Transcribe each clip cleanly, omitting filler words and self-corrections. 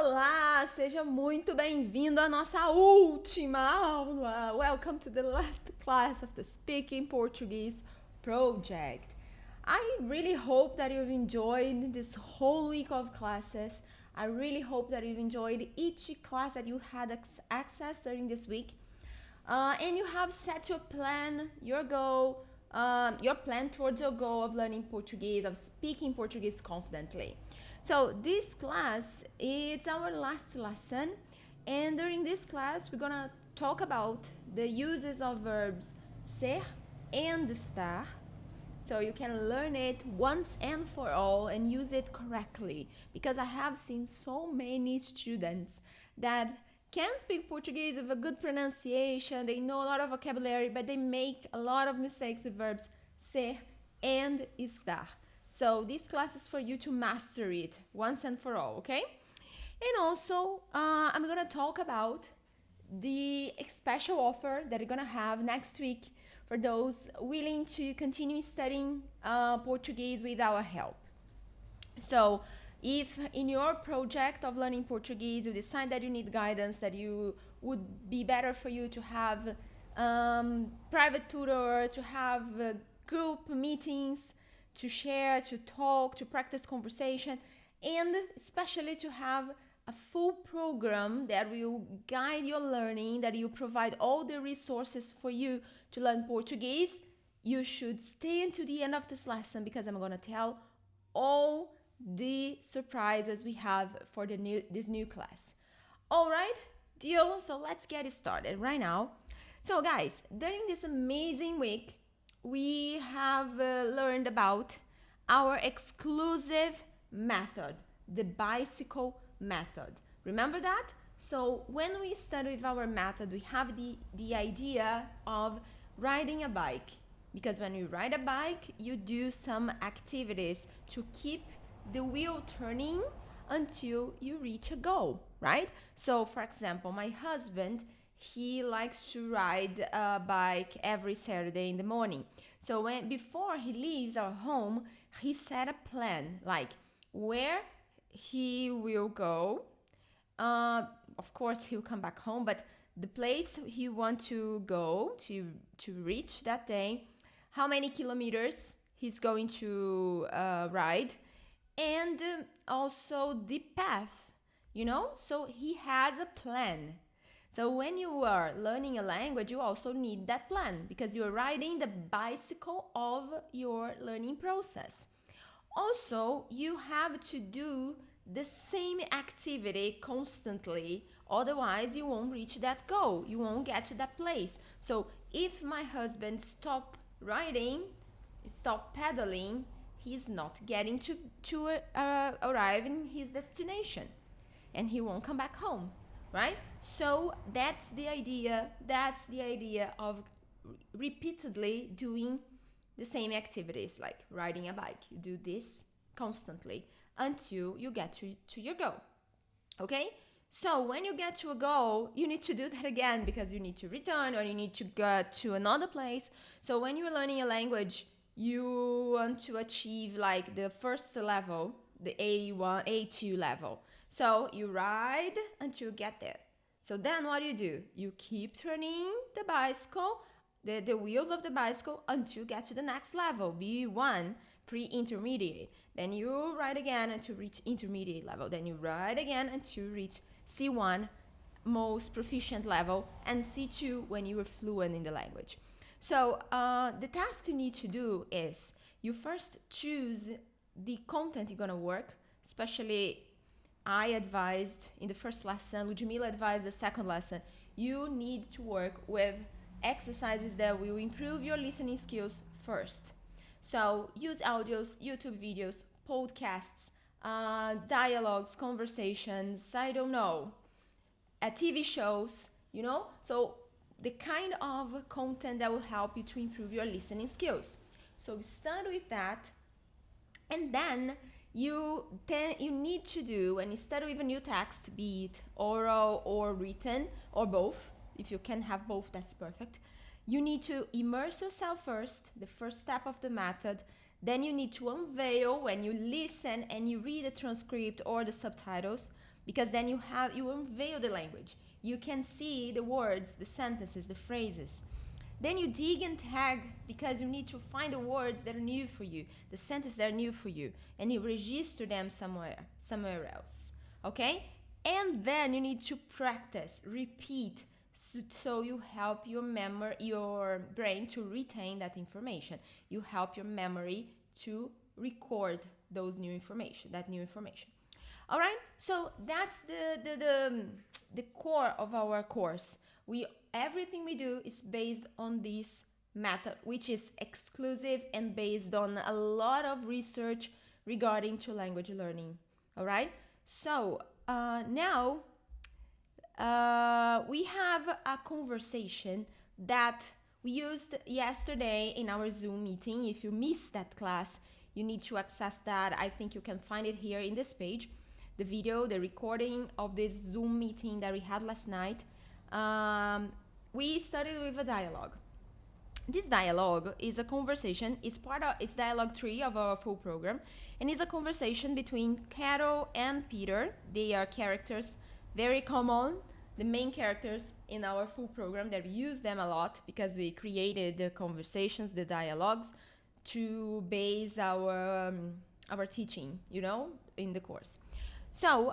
Olá, seja muito bem-vindo à nossa última aula. Welcome to the last class of the Speaking Portuguese project. I really hope that you've enjoyed this whole week of classes. I really hope that you've enjoyed each class that you had access during this week. And you have set your plan, your goal, your plan towards your goal of learning Portuguese, of speaking Portuguese confidently. So this class, it's our last lesson, and during this class we're gonna talk about the uses of verbs ser and estar, so you can learn it once and for all and use it correctly, because I have seen so many students that can speak Portuguese with a good pronunciation, they know a lot of vocabulary, but they make a lot of mistakes with verbs ser and estar. So this class is for you to master it once and for all, okay? And also, I'm gonna talk about the special offer that you're gonna have next week for those willing to continue studying Portuguese with our help. So if in your project of learning Portuguese you decide that you need guidance, that you would be better for you to have private tutor, to have group meetings, to share, to talk, to practice conversation, and especially to have a full program that will guide your learning, that will provide all the resources for you to learn Portuguese, you should stay until the end of this lesson, because I'm going to tell all the surprises we have for this new class. All right, deal? So let's get it started right now. So guys, during this amazing week, we have learned about our exclusive method, the bicycle method. Remember that? So when we study with our method, we have the idea of riding a bike, because when you ride a bike, you do some activities to keep the wheel turning until you reach a goal, right? So for example, my husband, he likes to ride a bike every Saturday in the morning. So before he leaves our home, he set a plan, like where he will go. Of course, he'll come back home, but the place he wants to go to reach that day, how many kilometers he's going to ride, and also the path, so he has a plan. So when you are learning a language, you also need that plan, because you're riding the bicycle of your learning process. Also, you have to do the same activity constantly, otherwise you won't reach that goal, you won't get to that place. So if my husband stop riding, stop pedaling, he's not getting to arrive in his destination, and he won't come back home, right? So that's the idea of repeatedly doing the same activities, like riding a bike. You do this constantly until you get to your goal, okay? So when you get to a goal, you need to do that again, because you need to return, or you need to go to another place. So when you're learning a language, you want to achieve like the first level, the A1, A2 level. So you ride until you get there. So then what do? You keep turning the bicycle, the wheels of the bicycle, until you get to the next level, B1, pre-intermediate. Then you ride again until you reach intermediate level. Then you ride again until you reach C1, most proficient level, and C2 when you are fluent in the language. So the task you need to do is you first choose the content you're gonna work. Especially I advised in the first lesson, Ludmila advised the second lesson, you need to work with exercises that will improve your listening skills first. So use audios, YouTube videos, podcasts, dialogues, conversations, I don't know, TV shows, so the kind of content that will help you to improve your listening skills. So start with that, and then you need to do, when you start with a new text, be it oral or written, or both. If you can have both, that's perfect. You need to immerse yourself first, the first step of the method. Then you need to unveil when you listen and you read the transcript or the subtitles. because then you unveil the language. You can see the words, the sentences, the phrases. Then you dig and tag, because you need to find the words that are new for you, the sentences that are new for you, and you register them somewhere else, okay? And then you need to practice, repeat, so you help your brain to retain that information. You help your memory to record that new information. All right, so that's the core of our course. Everything we do is based on this method, which is exclusive and based on a lot of research regarding to language learning. All right, so now we have a conversation that we used yesterday in our Zoom meeting. If you missed that class, you need to access that. I think you can find it here in this page, the video, the recording of this Zoom meeting that we had last night. We started with a dialogue. This dialogue is a conversation. It's dialogue 3 of our full program, and it's a conversation between Carol and Peter. They are characters very common, the main characters in our full program, that we use them a lot because we created the conversations, the dialogues, to base our teaching, in the course. So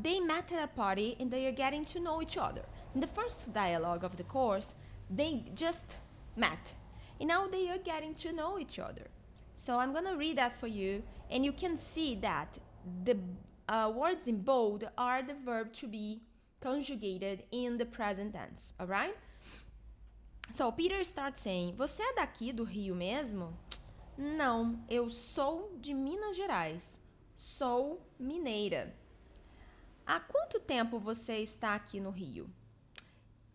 they met at a party and they are getting to know each other. In the first dialogue of the course, they just met, and now they are getting to know each other. So I'm gonna read that for you, and you can see that the words in bold are the verb to be conjugated in the present tense, all right? So Peter starts saying, "Você é daqui do Rio mesmo?" "Não, eu sou de Minas Gerais. Sou mineira." "Há quanto tempo você está aqui no Rio?"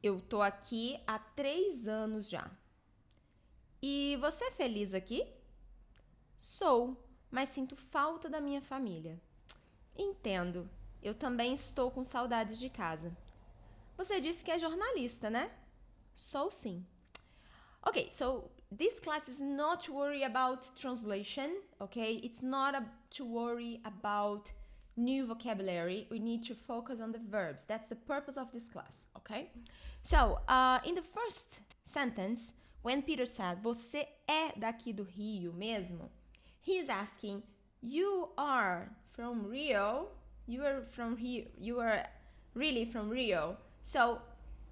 "Eu tô aqui há 3 anos já." "E você é feliz aqui?" "Sou, mas sinto falta da minha família." "Entendo. Eu também estou com saudades de casa." "Você disse que é jornalista, né?" "Sou sim." Okay, so this class is not to worry about translation, okay? It's not to worry about new vocabulary. We need to focus on the verbs. That's the purpose of this class, okay? So, in the first sentence, when Peter said, "Você é daqui do Rio mesmo?" he is asking, you are from Rio? You are really from Rio? So,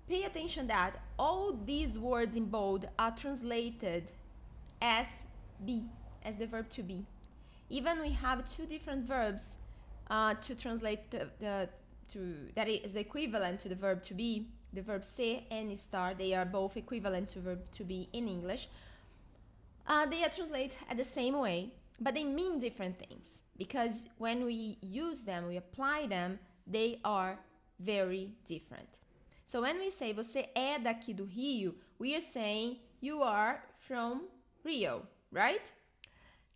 pay attention that all these words in bold are translated as be, as the verb to be. Even we have 2 different verbs to translate that is equivalent to the verb to be. The verb ser and estar, they are both equivalent to verb to be in English. They are translated at the same way, but they mean different things, because when we use them, we apply them, they are very different. So when we say "Você é daqui do Rio," we are saying you are from Rio, right?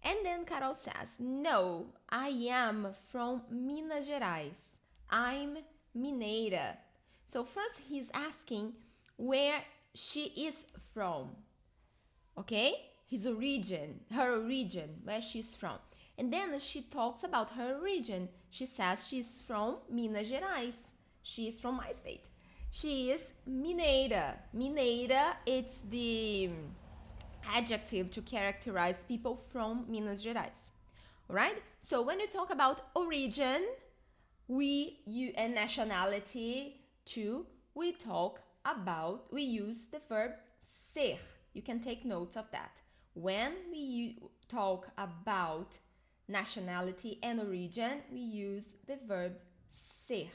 And then Carol says, "No, I am from Minas Gerais. I'm mineira." So first he's asking where she is from, okay? Her origin, where she's from. And then she talks about her origin. She says she's from Minas Gerais. She is from my state. She is mineira. Mineira, it's the adjective to characterize people from Minas Gerais. All right? So when we talk about origin, and nationality too, we use the verb ser. You can take notes of that. When we talk about nationality and origin, we use the verb ser.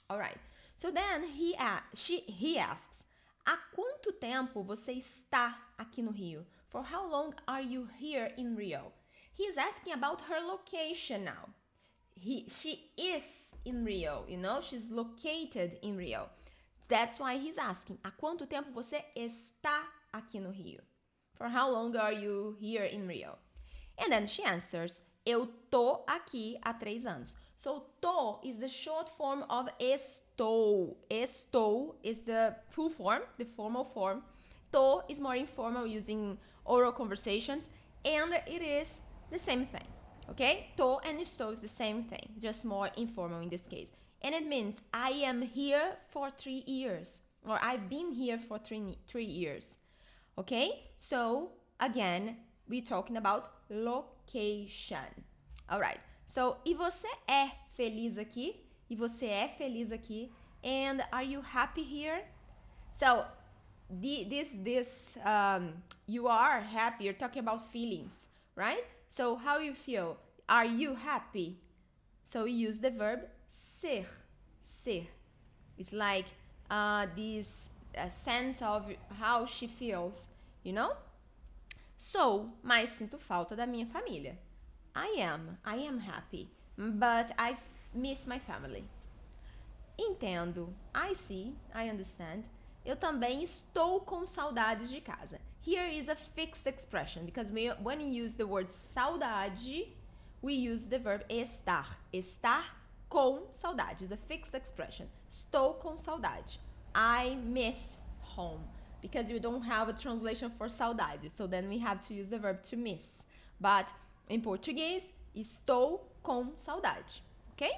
All right. So then he asks, "Há quanto tempo você está aqui no Rio?" For how long are you here in Rio? He is asking about her location now. She is in Rio, she's located in Rio. That's why he's asking, "Há quanto tempo você está aqui no Rio?" For how long are you here in Rio? And then she answers, "Eu tô aqui há 3 anos." So, tô is the short form of estou. Estou is the full form, the formal form. Tô is more informal, using oral conversations, and it is the same thing, okay? Tô and estou is the same thing, just more informal in this case. and it means I am here for 3 years, or I've been here for 3 years. Okay? So, again, we're talking about location. Alright. So, e você é feliz aqui? E você é feliz aqui? And are you happy here? So, you are happy. You're talking about feelings, right? So, how you feel? Are you happy? So, we use the verb ser. Ser. It's like this sense of how she feels, you know? So, mas sinto falta da minha família. I am happy, but I miss my family. Entendo. I see, I understand. Eu também estou com saudades de casa. Here is a fixed expression, because when we use the word saudade, we use the verb estar. Estar com saudade is a fixed expression. Estou com saudade. I miss home, because you don't have a translation for saudade, so then we have to use the verb to miss. But em português, estou com saudade, ok?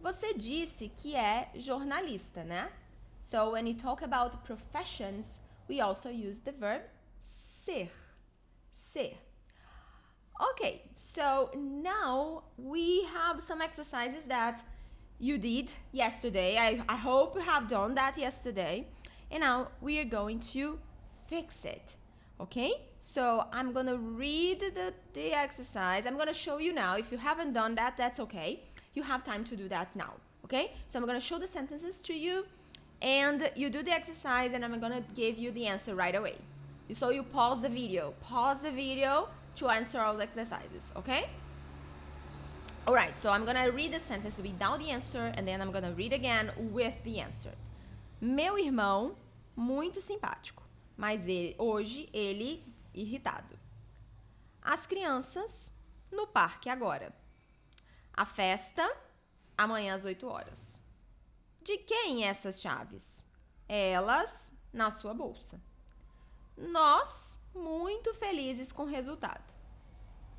Você disse que é jornalista, né? So when you talk about professions, we also use the verb ser. Ser. Okay, so now we have some exercises that you did yesterday. I hope you have done that yesterday. And now we are going to fix it. Okay? So I'm going to read the exercise. I'm going to show you now. If you haven't done that, that's okay. You have time to do that now. Okay? So I'm going to show the sentences to you. And you do the exercise, and I'm going to give you the answer right away. So you pause the video. Pause the video to answer all the exercises. Okay? Alright, so I'm going to read the sentence without the answer, and then I'm going to read again with the answer. Meu irmão, muito simpático, mas hoje ele irritado. As crianças no parque agora. A festa amanhã às 8 horas. De quem essas chaves? Elas na sua bolsa. Nós muito felizes com o resultado.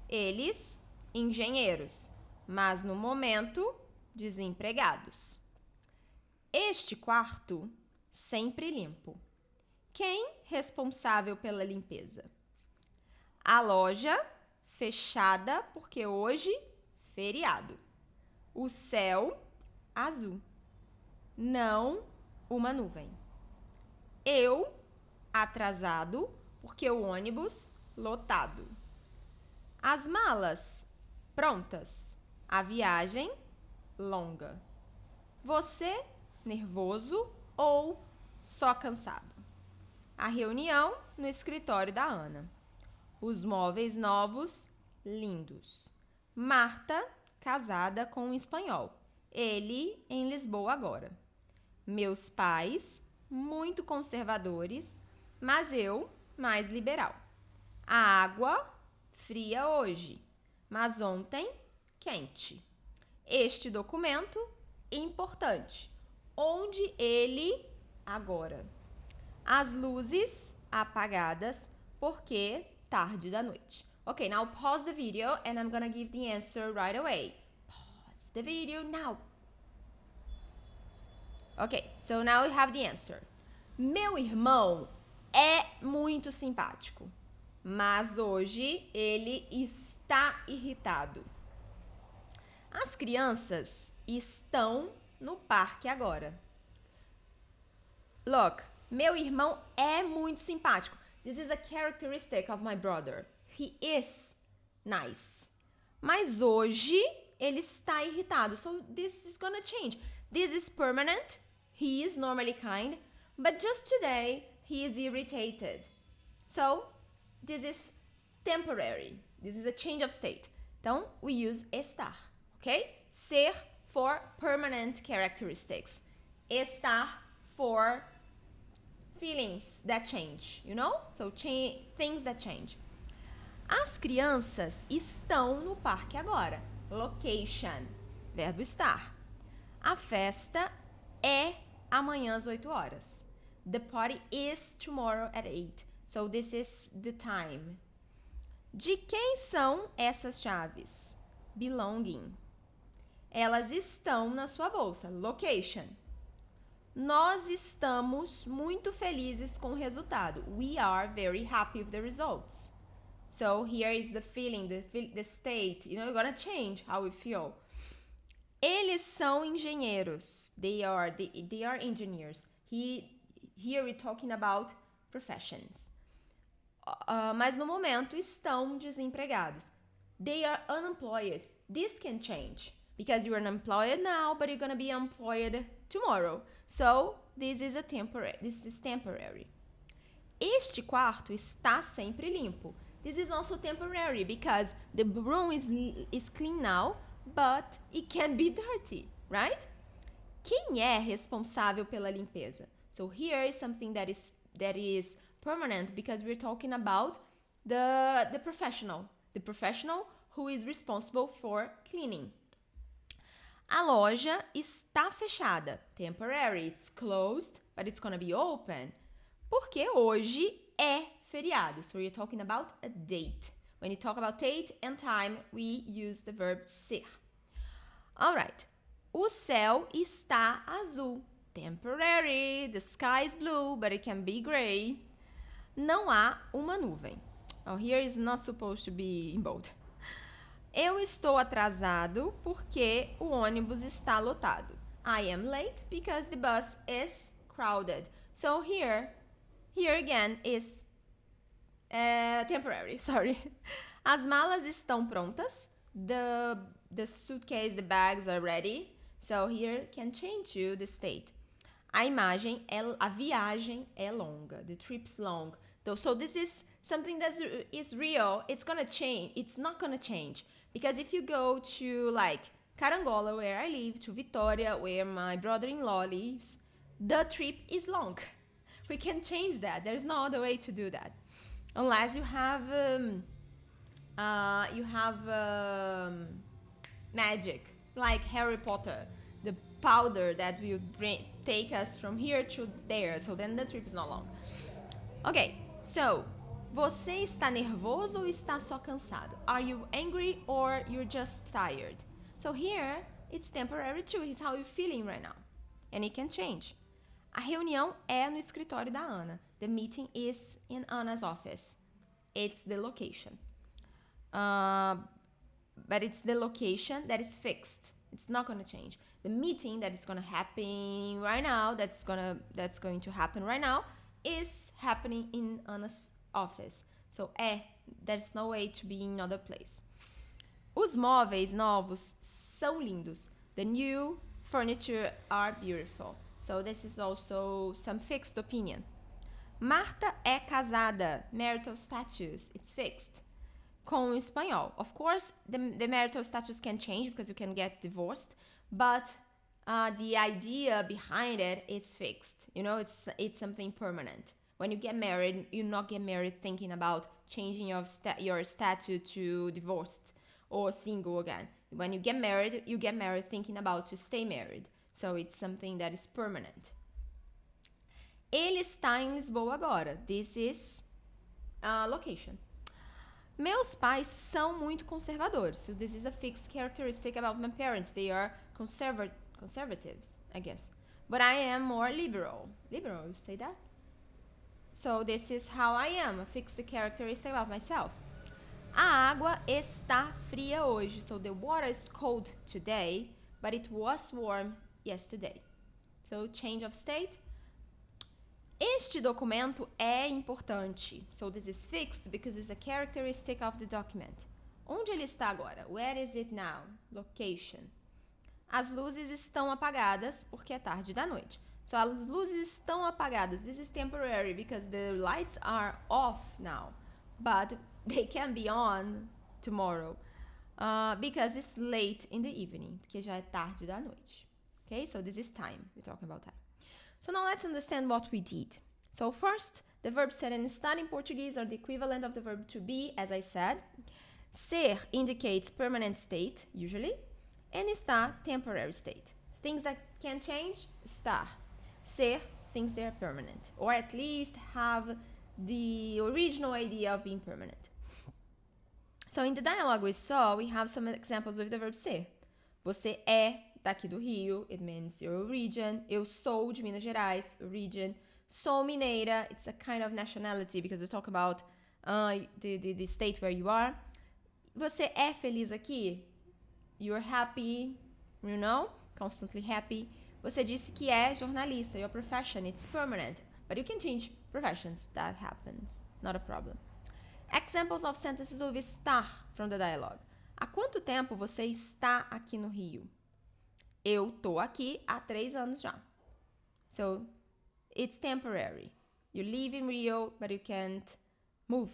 Eles engenheiros, mas no momento desempregados. Este quarto sempre limpo. Quem responsável pela limpeza? A loja fechada porque hoje feriado. O céu azul. Não uma nuvem. Eu atrasado porque o ônibus lotado. As malas prontas. A viagem longa. Você nervoso ou só cansado? A reunião no escritório da Ana. Os móveis novos, lindos. Marta, casada com um espanhol. Ele em Lisboa agora. Meus pais, muito conservadores, mas eu mais liberal. A água, fria hoje, mas ontem, quente. Este documento, importante. Onde ele agora? As luzes apagadas porque tarde da noite. Okay, now pause the video and I'm gonna give the answer right away. Pause the video now. Okay, so now we have the answer. Meu irmão é muito simpático, mas hoje ele está irritado. As crianças estão no parque agora. Look, meu irmão é muito simpático. This is a characteristic of my brother. He is nice. Mas hoje ele está irritado. So this is gonna change. This is permanent. He is normally kind. But just today, he is irritated. So this is temporary. This is a change of state. Então, we use estar. Okay? Ser for permanent characteristics. Estar for feelings that change, you know? So, things that change. As crianças estão no parque agora. Location, verbo estar. A festa é amanhã às 8 horas. The party is tomorrow at 8. So, this is the time. De quem são essas chaves? Belonging. Elas estão na sua bolsa. Location. Nós estamos muito felizes com o resultado. We are very happy with the results. So here is the feeling, the state. You're gonna change how we feel. Eles são engenheiros. They are engineers. Here we're talking about professions. Mas no momento estão desempregados. They are unemployed. This can change. Because you're unemployed now, but you're gonna be employed tomorrow. So this is temporary. Este quarto está sempre limpo. This is also temporary because the room is clean now, but it can be dirty, right? Quem é responsável pela limpeza? So here is something that is permanent because we're talking about the professional. The professional who is responsible for cleaning. A loja está fechada. Temporary, it's closed, but it's gonna be open. Porque hoje é feriado. So you're talking about a date. When you talk about date and time, we use the verb ser. Alright. O céu está azul. Temporary, the sky is blue, but it can be gray. Não há uma nuvem. Oh, here is not supposed to be in bold. Eu estou atrasado porque o ônibus está lotado. I am late because the bus is crowded. So here again is temporary, sorry. As malas estão prontas. The suitcase, the bags are ready. So here can change you the state. A viagem é longa. The trip's long. So this is something that is real. It's gonna change. It's not gonna change. Because if you go to like Carangola, where I live, to Vitória, where my brother-in-law lives, the trip is long. We can change that. There's no other way to do that. Unless you have magic, like Harry Potter, the powder that will take us from here to there. So then the trip is not long. Okay, so você está nervoso ou está só cansado? Are you angry or you're just tired? So here, it's temporary too. It's how you're feeling right now. And it can change. A reunião é no escritório da Ana. The meeting is in Anna's office. It's the location. But it's the location that is fixed. It's not going to change. The meeting that is going to happen right now, that's going to happen right now, is happening in Anna's office. So there's no way to be in another place. Os móveis novos são lindos. The new furniture are beautiful. So this is also some fixed opinion. Marta é casada. Marital status, it's fixed. Com o espanhol. Of course, the marital status can change because you can get divorced, but the idea behind it is fixed. You know, it's something permanent. When you get married, you not get married thinking about changing your status to divorced or single again. When you get married thinking about to stay married. So it's something that is permanent. Ele está em Lisboa agora. This is location. Meus pais são muito conservadores. So this is a fixed characteristic about my parents. They are conservatives, I guess. But I am more liberal. Liberal, you say that? So this is how I am, a fixed characteristic about myself. A água está fria hoje. So the water is cold today, but it was warm yesterday. So change of state. Este documento é importante. So this is fixed because it's a characteristic of the document. Onde ele está agora? Where is it now? Location. As luzes estão apagadas porque é tarde da noite. So as luzes estão apagadas. This is temporary because the lights are off now. But they can be on tomorrow. Because it's late in the evening. Porque já é tarde da noite. Okay, so this is time. We're talking about time. So now let's understand what we did. So first, the verb ser and estar in Portuguese are the equivalent of the verb to be, as I said. Ser indicates permanent state, usually. And estar, temporary state. Things that can change, estar. Ser, things that are permanent. Or at least have the original idea of being permanent. So in the dialogue we saw, we have some examples of the verb ser. Você é daqui do Rio, it means your region. Eu sou de Minas Gerais, region. Sou mineira, it's a kind of nationality because we talk about the state where you are. Você é feliz aqui? You're happy, you know, constantly happy. Você disse que é jornalista, your profession, it's permanent. But you can change professions, that happens, not a problem. Examples of sentences with estar from the dialogue. Há quanto tempo você está aqui no Rio? Eu tô aqui há 3 anos já. So, it's temporary. You live in Rio, but you can't move.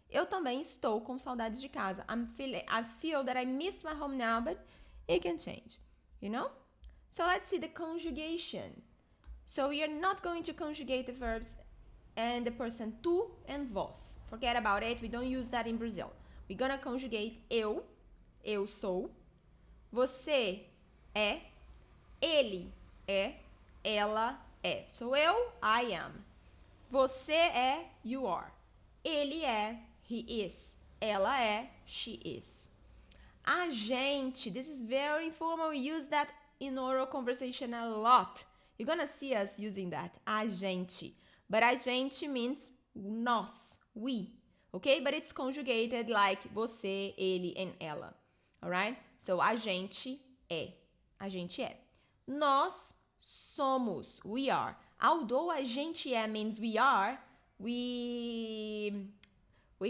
Eu também estou com saudades de casa. I feel that I miss my home now, but it can change, you know? So let's see the conjugation. So we are not going to conjugate the verbs and the person tu and vós. Forget about it, we don't use that in Brazil. We're gonna conjugate eu sou, você é, ele é, ela é. Sou eu, I am. Você é, you are. Ele é, he is. Ela é, she is. A gente, this is very informal, we use that in oral conversation a lot. You're gonna see us using that, a gente. But a gente means nós, we, okay? But it's conjugated like você, ele and ela, alright? So, a gente é. A gente é. Nós somos, we are. Although a gente é means we are, we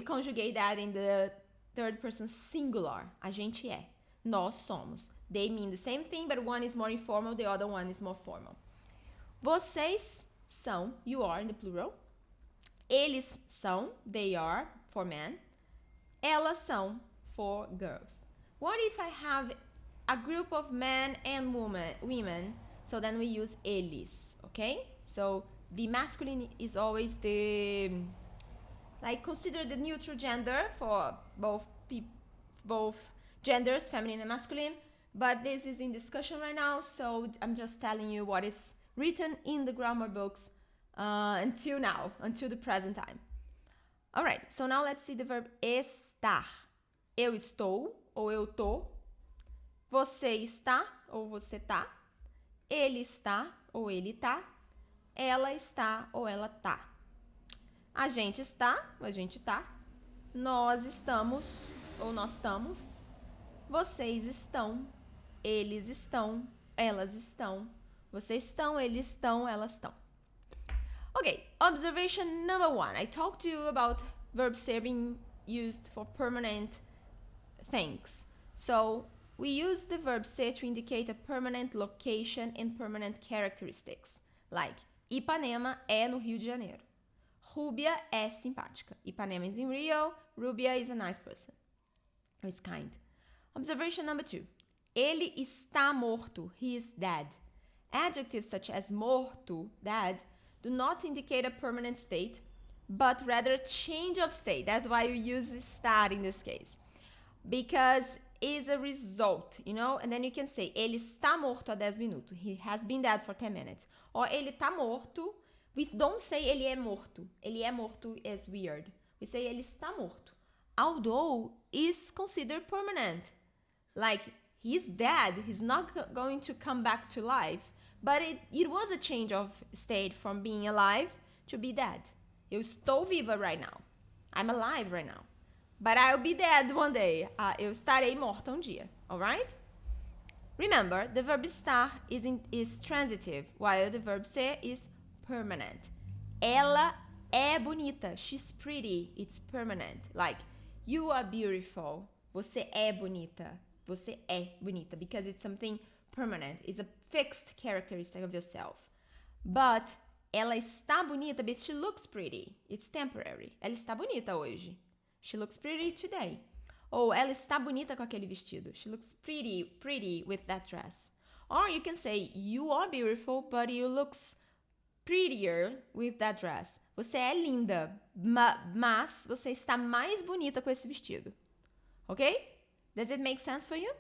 conjugate that in the third person singular. A gente é. Nós somos. They mean the same thing, but one is more informal, the other one is more formal. Vocês são, you are in the plural. Eles são, they are, for men. Elas são, for girls. What if I have a group of men and women? So then we use eles, okay? So the masculine is always consider the neutral gender for both genders, feminine and masculine. But this is in discussion right now, so I'm just telling you what is written in the grammar books until now, until the present time. Alright, so now let's see the verb estar. Eu estou, ou eu tô. Você está, ou você tá. Ele está, ou ele tá. Ela está, ou ela tá. A gente está, ou a gente tá. Nós estamos, ou nós estamos. Vocês estão, eles estão, elas estão. Vocês estão, eles estão, elas estão. Okay, observation number 1. I talked to you about verb ser being used for permanent things. So, we use the verb ser to indicate a permanent location and permanent characteristics. Like, Ipanema é no Rio de Janeiro. Rúbia é simpática. Ipanema is in Rio. Rúbia is a nice person. It's kind. Observation number 2. Ele está morto. He is dead. Adjectives such as morto, dead, do not indicate a permanent state, but rather a change of state. That's why we use estar in this case. Because it's a result, you know? And then you can say, ele está morto há 10 minutos. He has been dead for 10 minutes. Or ele está morto. We don't say ele é morto. Ele é morto is weird. We say ele está morto. Although is considered permanent. Like, he's dead. He's not going to come back to life. But it was a change of state from being alive to be dead. Eu estou viva right now. I'm alive right now. But I'll be dead one day. Eu estarei morta um dia. Alright? Remember, the verb estar is transitive, while the verb ser is permanent. Ela é bonita. She's pretty. It's permanent. Like, you are beautiful. Você é bonita. Você é bonita. Because it's something permanent. It's a fixed characteristic of yourself. But ela está bonita because she looks pretty. It's temporary. Ela está bonita hoje. She looks pretty today. Ou ela está bonita com aquele vestido. She looks pretty with that dress. Or you can say, you are beautiful, but you looks prettier with that dress. Você é linda, mas você está mais bonita com esse vestido. Okay? Does it make sense for you?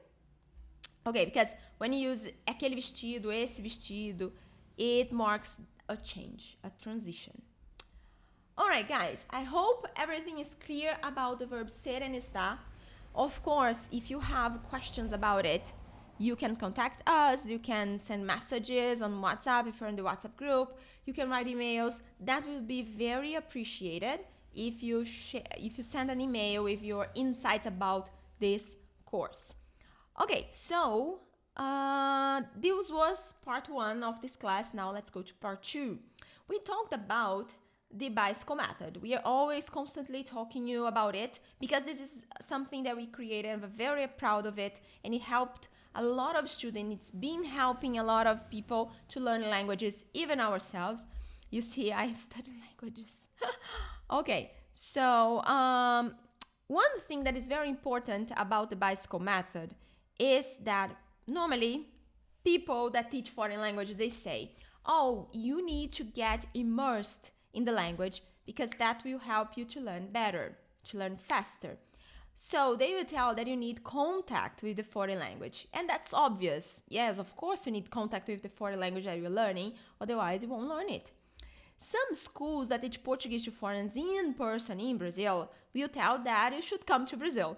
Okay, because when you use aquele vestido, esse vestido, it marks a change, a transition. Alright, guys, I hope everything is clear about the verb ser and estar. Of course, if you have questions about it, You can contact us. You can send messages on WhatsApp if you're in the WhatsApp group. You can write emails. That will be very appreciated if you send an email with your insights about this course. Okay, so this was part 1 of this class. Now let's go to part 2. We talked about the bicycle method. We are always constantly talking you about it because this is something that we created and we're very proud of it, and it helped a lot of students. It's been helping a lot of people to learn languages, even ourselves. You see, I study languages. Okay, so one thing that is very important about the bicycle method is that normally people that teach foreign languages, they say, oh, you need to get immersed in the language because that will help you to learn better, to learn faster. So they will tell that you need contact with the foreign language. And that's obvious. Yes, of course you need contact with the foreign language that you're learning, otherwise you won't learn it. Some schools that teach Portuguese to foreigners in person in Brazil will tell that you should come to Brazil.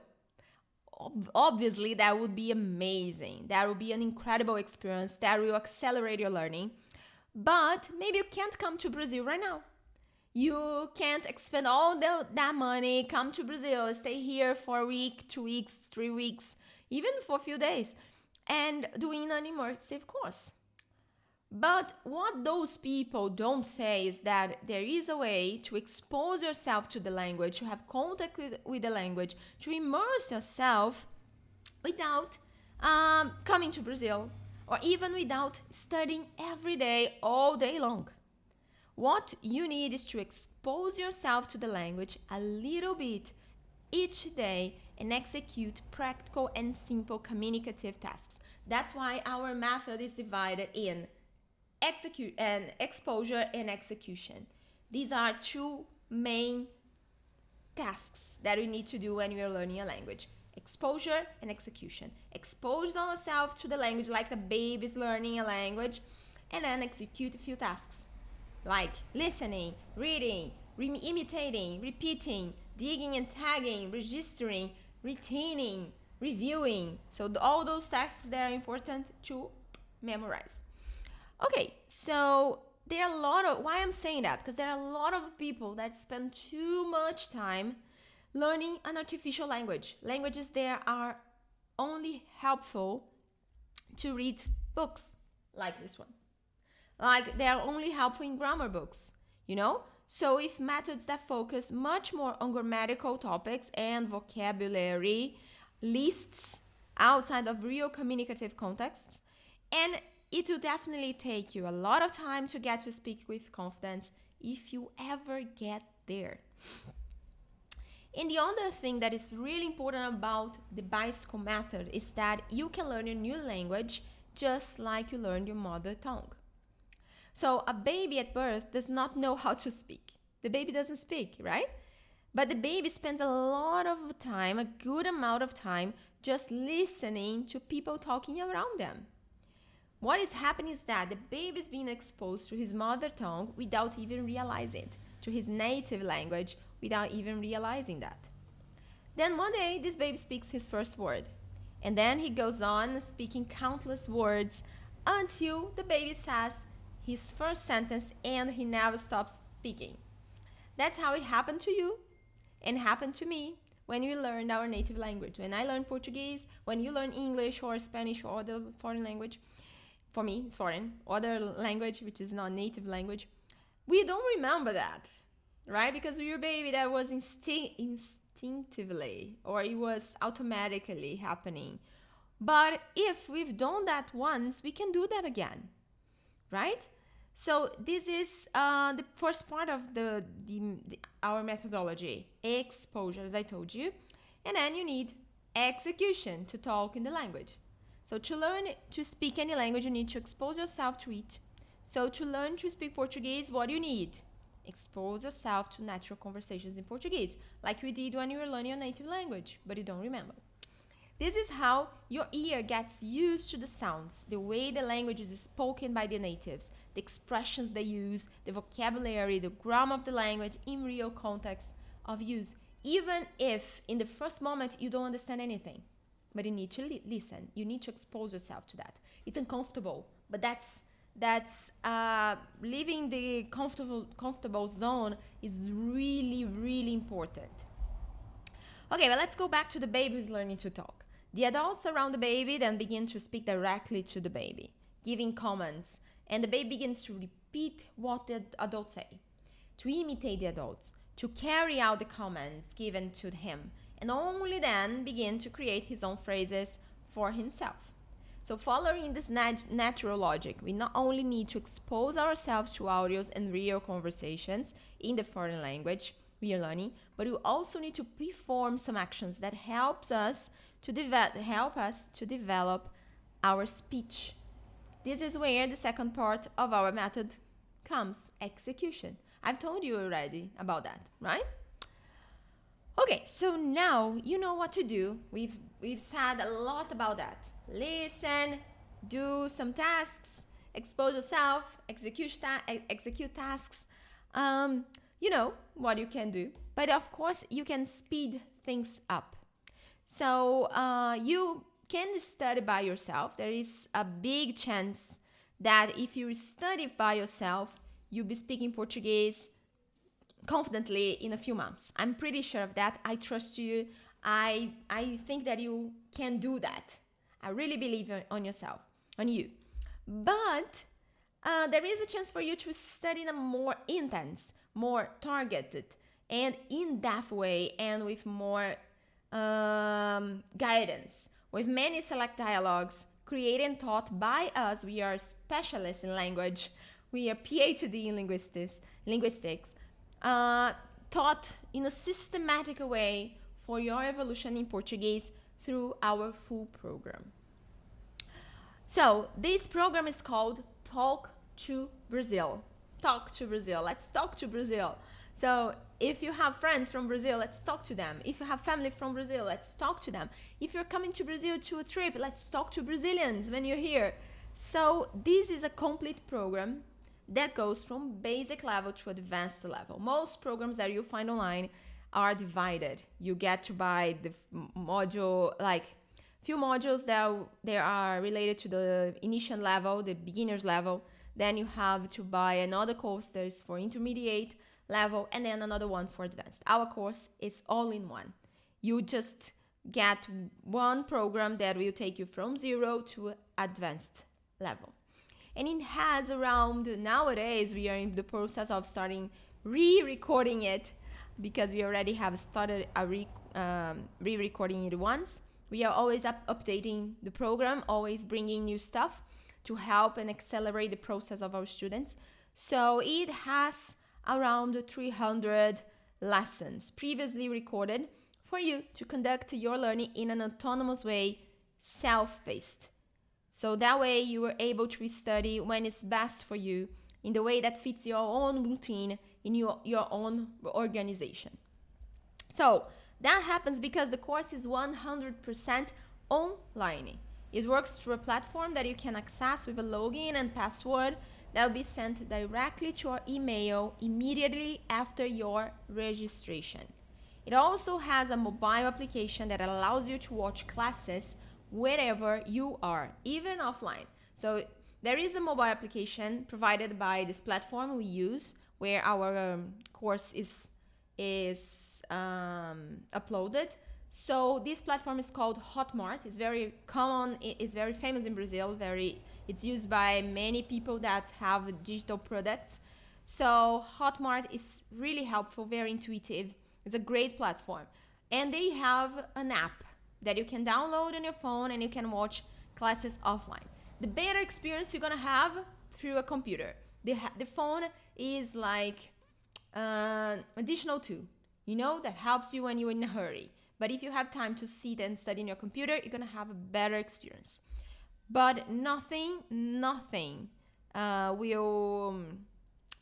Obviously, that would be amazing. That would be an incredible experience that will accelerate your learning. But maybe you can't come to Brazil right now. You can't expend all that money, come to Brazil, stay here for a week, 2 weeks, 3 weeks, even for a few days, and doing an immersive course. But what those people don't say is that there is a way to expose yourself to the language, to have contact with the language, to immerse yourself without coming to Brazil, or even without studying every day, all day long. What you need is to expose yourself to the language a little bit each day and execute practical and simple communicative tasks. That's why our method is divided in exposure and execution. These are 2 main tasks that we need to do when we are learning a language. Exposure and execution. Expose ourselves to the language like a baby is learning a language, and then execute a few tasks like listening, reading, imitating, repeating, digging and tagging, registering, retaining, reviewing. So all those tasks that are important to memorize. Okay, so there are a lot of, why I'm saying that? Because there are a lot of people that spend too much time learning an artificial language. Languages that are only helpful to read books like this one. Like they are only helpful in grammar books, you know? So if methods that focus much more on grammatical topics and vocabulary lists outside of real communicative contexts, and it will definitely take you a lot of time to get to speak with confidence if you ever get there. And the other thing that is really important about the bicycle method is that you can learn a new language just like you learned your mother tongue. So a baby at birth does not know how to speak. The baby doesn't speak, right? But the baby spends a lot of time, a good amount of time, just listening to people talking around them. What is happening is that the baby is being exposed to his mother tongue without even realizing it, to his native language without even realizing that. Then one day, this baby speaks his first word. And then he goes on speaking countless words until the baby says his first sentence and he never stops speaking. That's how it happened to you and happened to me when we learned our native language. When I learned Portuguese, when you learn English or Spanish or other foreign language, for me it's foreign, other language which is not native language, we don't remember that, right? Because we were a baby, that was instinctively, or it was automatically happening. But if we've done that once, we can do that again, right? So this is the first part of our methodology, exposure, as I told you. And then you need execution to talk in the language. So to learn to speak any language, you need to expose yourself to it. So to learn to speak Portuguese, what do you need? Expose yourself to natural conversations in Portuguese, like we did when you were learning a native language, but you don't remember. This is how your ear gets used to the sounds, the way the language is spoken by the natives, the expressions they use, the vocabulary, the grammar of the language in real context of use, even if in the first moment you don't understand anything. but you need to listen. You need to expose yourself to that. It's uncomfortable, but that's leaving the comfortable zone is really, really important. Okay, but let's go back to the baby who's learning to talk. The adults around the baby then begin to speak directly to the baby, giving comments, and the baby begins to repeat what the adults say, to imitate the adults, to carry out the comments given to him, and only then begin to create his own phrases for himself. So following this natural logic, we not only need to expose ourselves to audios and real conversations in the foreign language we are learning, but we also need to perform some actions that help us to develop our speech. This is where the second part of our method comes, execution. I've told you already about that, right? Okay, so now you know what to do. We've said a lot about that. Listen, do some tasks, expose yourself, execute tasks. You know what you can do. But of course, you can speed things up. So you can study by yourself. There is a big chance that if you study by yourself, you'll be speaking Portuguese confidently in a few months. I'm pretty sure of that. I trust you. I think that you can do that. I really believe on yourself, on you. But there is a chance for you to study in a more intense, more targeted, and in-depth way, and with more guidance, with many select dialogues created and taught by us. We are specialists in language. We are PhD in linguistics, taught in a systematic way for your evolution in Portuguese through our full program. So this program is called Talk to Brazil. Talk to Brazil. Let's talk to Brazil. So if you have friends from Brazil, let's talk to them. If you have family from Brazil, let's talk to them. If you're coming to Brazil to a trip, let's talk to Brazilians when you're here. So this is a complete program that goes from basic level to advanced level. Most programs that you find online are divided. You get to buy the module, like few modules that they are related to the initial level, the beginner's level. Then you have to buy another course that is for intermediate level, and then another one for advanced. Our course is all in one. You just get one program that will take you from 0 to advanced level. And it has around, nowadays we are in the process of starting re-recording it, because we already have started re-recording it once. We are always updating the program, always bringing new stuff to help and accelerate the process of our students. So it has around 300 lessons previously recorded for you to conduct your learning in an autonomous way, self-paced. So that way you are able to study when it's best for you, in the way that fits your own routine, in your own organization. So that happens because the course is 100% online. It works through a platform that you can access with a login and password that will be sent directly to your email immediately after your registration. It also has a mobile application that allows you to watch classes wherever you are, even offline. So there is a mobile application provided by this platform we use, where our course is uploaded. So this platform is called Hotmart. It's very common. It's very famous in Brazil. It's used by many people that have digital products. So Hotmart is really helpful, very intuitive. It's a great platform. And they have an app that you can download on your phone, and you can watch classes offline. The better experience you're gonna have through a computer. The phone is like additional tool, that helps you when you're in a hurry. But if you have time to sit and study in your computer, you're gonna have a better experience. But nothing will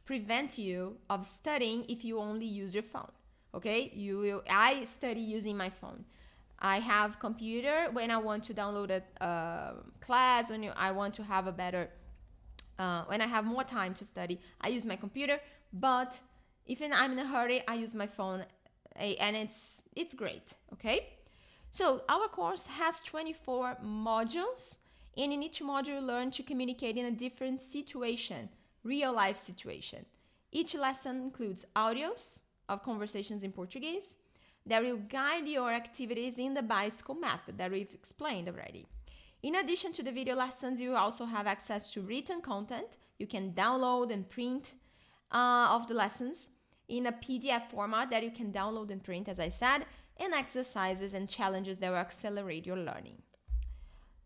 prevent you of studying if you only use your phone. Okay? I study using my phone. I have computer when I want to download a class, when I want to have when I have more time to study, I use my computer. But if I'm in a hurry, I use my phone, and it's great. Okay? So our course has 24 modules, and in each module you learn to communicate in a different situation, real life situation. Each lesson includes audios of conversations in Portuguese that will guide your activities in the bicycle method that we've explained already. In addition to the video lessons, you also have access to written content. You can download and print of the lessons in a PDF format that you can download and print, as I said, and exercises and challenges that will accelerate your learning.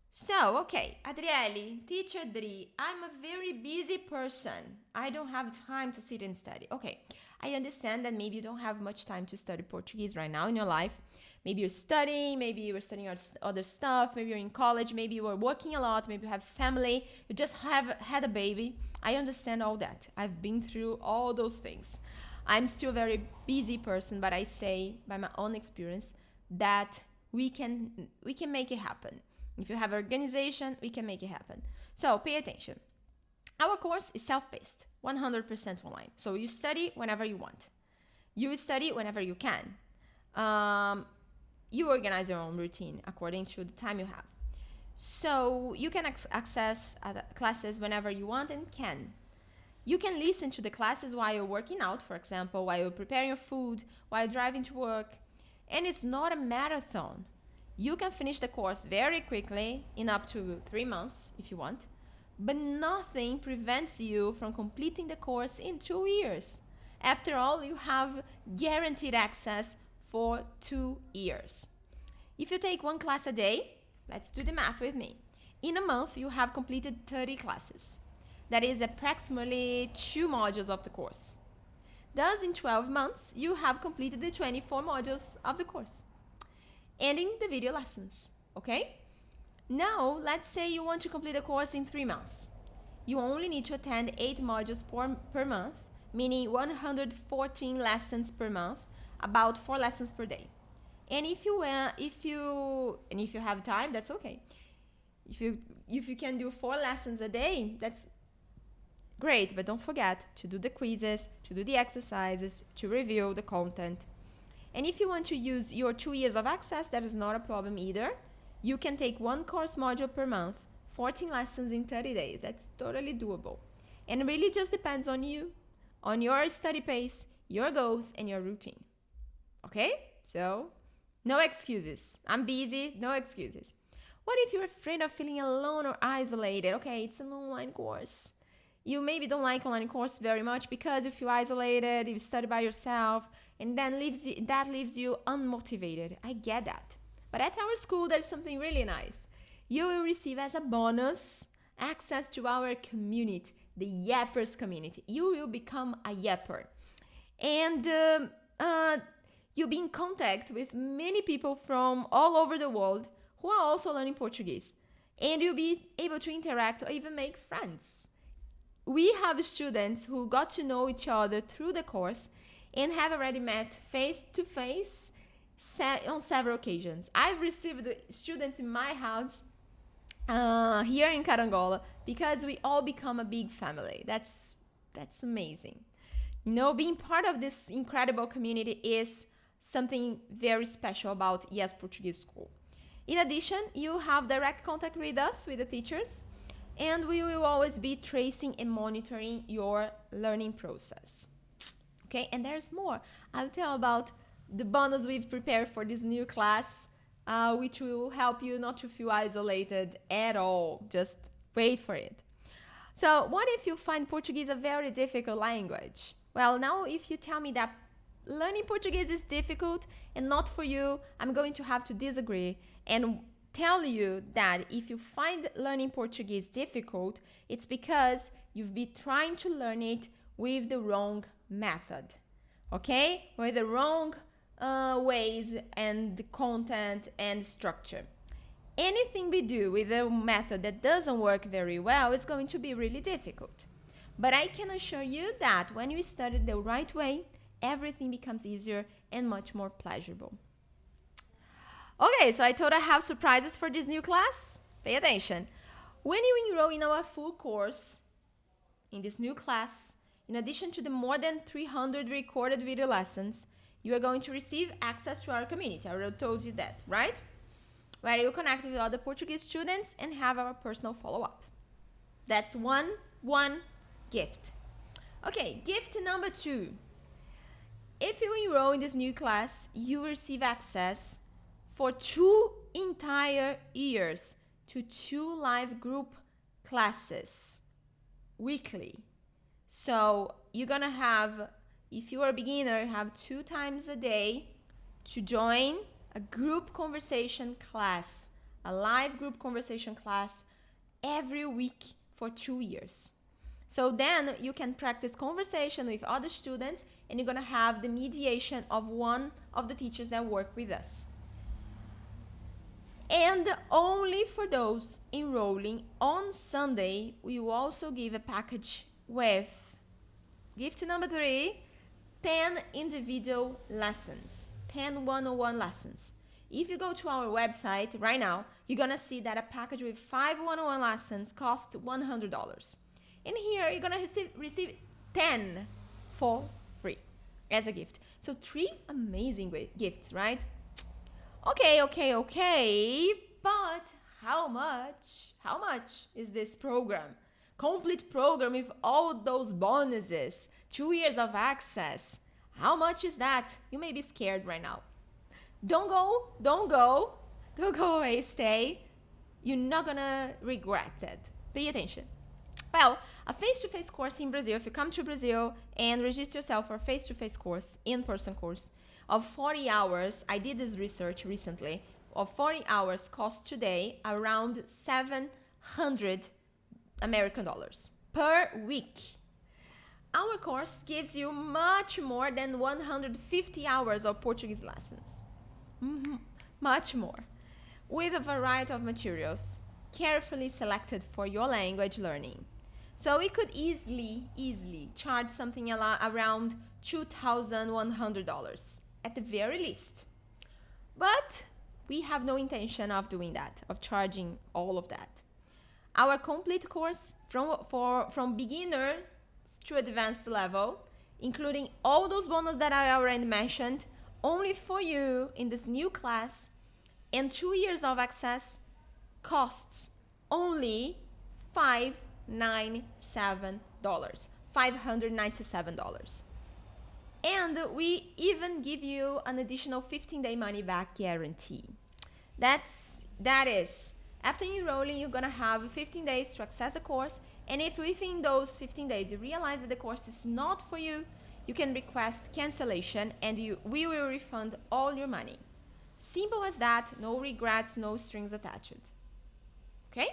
So, okay, Adriele, teacher Adri, I'm a very busy person. I don't have time to sit and study. Okay, I understand that maybe you don't have much time to study Portuguese right now in your life. Maybe you're studying, maybe you're studying other stuff, maybe you're in college, maybe you are working a lot, maybe you have family, you just have had a baby. I understand all that. I've been through all those things. I'm still a very busy person, but I say by my own experience that we can make it happen. If you have organization, we can make it happen. So pay attention. Our course is self-paced, 100% online. So you study whenever you want. You study whenever you can. You organize your own routine according to the time you have. So you can access classes whenever you want and can. You can listen to the classes while you're working out, for example, while you're preparing your food, while driving to work. And it's not a marathon. You can finish the course very quickly in up to 3 months if you want, but nothing prevents you from completing the course in 2 years. After all, you have guaranteed access for 2 years. If you take 1 class a day, let's do the math with me. In a month, you have completed 30 classes. That is approximately 2 modules of the course. Thus, in 12 months, you have completed the 24 modules of the course, ending the video lessons, okay? Now, let's say you want to complete the course in 3 months. You only need to attend 8 modules per month, meaning 114 lessons per month, about 4 lessons per day. And if you have time, that's okay. If you can do 4 lessons a day, that's great, but don't forget to do the quizzes, to do the exercises, to review the content. And if you want to use your 2 years of access, that is not a problem either. You can take 1 course module per month, 14 lessons in 30 days. That's totally doable. And it really just depends on you, on your study pace, your goals, and your routine. Okay? So, no excuses. I'm busy, no excuses. What if you're afraid of feeling alone or isolated? Okay, it's an online course. You maybe don't like online course very much because you feel isolated, you study by yourself, and then that leaves you unmotivated. I get that. But at our school, there's something really nice. You will receive as a bonus access to our community, the Yappers community. You will become a Yapper. And you'll be in contact with many people from all over the world who are also learning Portuguese. And you'll be able to interact or even make friends. We have students who got to know each other through the course and have already met face-to-face on several occasions. I've received students in my house here in Carangola because we all become a big family. That's amazing. You know, being part of this incredible community is something very special about Yes Portuguese School. In addition, you have direct contact with us, with the teachers, and we will always be tracing and monitoring your learning process. Okay, and there's more. I'll tell about the bonus we've prepared for this new class, which will help you not to feel isolated at all. Just wait for it. So, what if you find Portuguese a very difficult language? Well, now if you tell me that learning Portuguese is difficult and not for you, I'm going to have to disagree and tell you that if you find learning Portuguese difficult, it's because you've been trying to learn it with the wrong method, okay? With the wrong ways and the content and structure. Anything we do with a method that doesn't work very well is going to be really difficult. But I can assure you that when you study the right way, everything becomes easier and much more pleasurable. Okay, so I told I have surprises for this new class. Pay attention. When you enroll in our full course, in this new class, in addition to the more than 300 recorded video lessons, you are going to receive access to our community. I already told you that, right? where you connect with other Portuguese students and have our personal follow-up. That's one gift. Okay, gift number 2. If you enroll in this new class, you receive access for 2 entire years to 2 live group classes weekly. So you're gonna have, if you are a beginner, you have 2 times a day to join a group conversation class, a live group conversation class every week for 2 years. So then you can practice conversation with other students, and you're gonna have the mediation of one of the teachers that work with us. And only for those enrolling on Sunday, we will also give a package with gift number 3, 10 individual lessons, 10 one-on-one lessons. If you go to our website right now, you're gonna see that a package with 5 one-on-one lessons costs $100. And here you're gonna receive 10 for free as a gift. So 3 amazing gifts, right? Okay, but how much is this program? Complete program with all those bonuses, 2 years of access. How much is that? You may be scared right now. Don't go away, stay. You're not gonna regret it. Pay attention. Well, a face-to-face course in Brazil, if you come to Brazil and register yourself for a face-to-face course, in-person course of 40 hours, I did this research recently, of 40 hours costs today around $700 American dollars per week. Our course gives you much more than 150 hours of Portuguese lessons. Much more. With a variety of materials, carefully selected for your language learning. So we could easily charge something around $2,100 at the very least. But we have no intention of doing that, of charging all of that. Our complete course from beginner to advanced level, including all those bonuses that I already mentioned, only for you in this new class, and 2 years of access, costs only $597. And we even give you an additional 15-day money-back guarantee. That is, after enrolling, you're gonna have 15 days to access the course, and if within those 15 days you realize that the course is not for you, you can request cancellation and we will refund all your money. Simple as that, no regrets, no strings attached. Okay?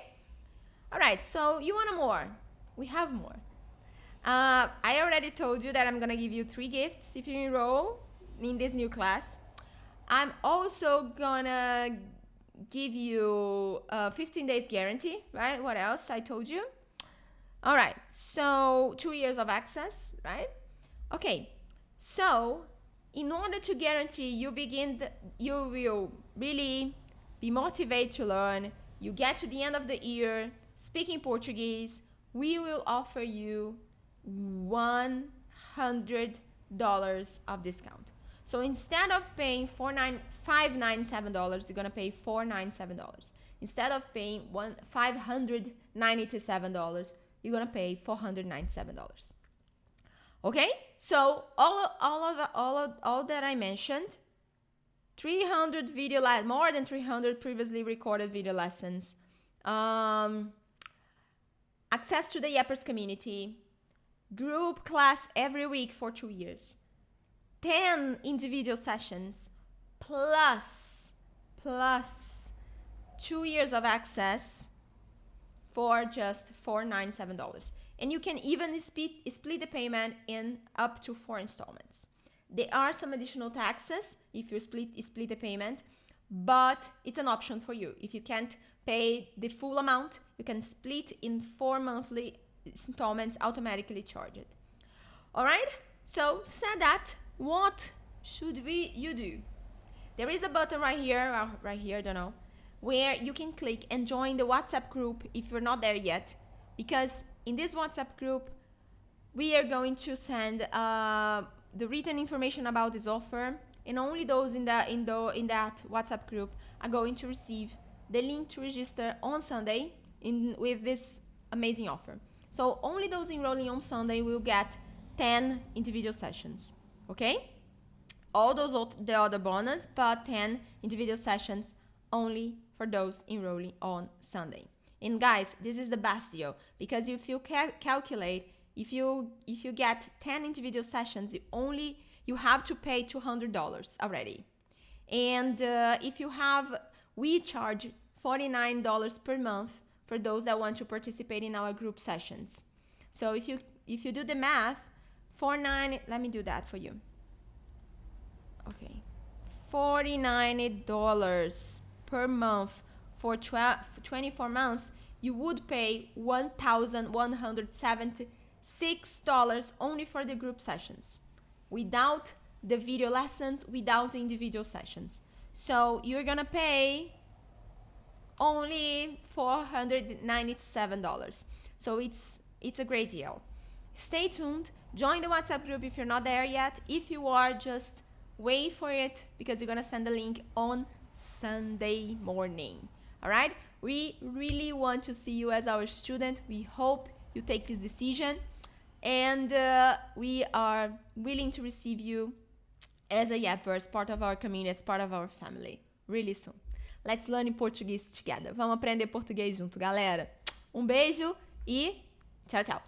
All right, so you want more? We have more. I already told you that I'm gonna give you 3 gifts if you enroll in this new class. I'm also gonna give you a 15 days guarantee, right? What else I told you? All right, so 2 years of access, right? Okay, so in order to guarantee you will really be motivated to learn, you get to the end of the year speaking Portuguese, we will offer you $100 of discount. So instead of paying $597, you're gonna pay $497. Instead of paying $597, you're gonna pay $497. Okay, so all that I mentioned, 300 more than 300 previously recorded video lessons, access to the Yappers community, group class every week for 2 years, 10 individual sessions, plus 2 years of access for just $497. And you can even split the payment in up to 4 installments. There are some additional taxes if you split the payment, but it's an option for you. If you can't pay the full amount, you can split in 4 monthly installments automatically charged. All right? So said that, what should you do? There is a button right here, don't know, where you can click and join the WhatsApp group if you're not there yet, because in this WhatsApp group, we are going to send the written information about this offer, and only those in that WhatsApp group are going to receive the link to register on Sunday with this amazing offer. So only those enrolling on Sunday will get 10 individual sessions, okay? All those the other bonus, but 10 individual sessions only for those enrolling on Sunday. And guys, this is the best deal, because if you calculate, if you get 10 individual sessions, you have to pay $200 already. And we charge $49 per month for those that want to participate in our group sessions. So if you do the math, let me do that for you. Okay, $49 per month for 24 months, you would pay $1,176 only for the group sessions, without the video lessons, without the individual sessions. So you're gonna pay only $497. So it's a great deal. Stay tuned. Join the WhatsApp group if you're not there yet. If you are, just wait for it, because we're gonna send the link on Sunday morning. All right? We really want to see you as our student. We hope you take this decision, and we are willing to receive you as a Yapper, as part of our community, as part of our family, really soon. Let's learn Portuguese together. Vamos aprender português junto, galera. Um beijo e tchau, tchau.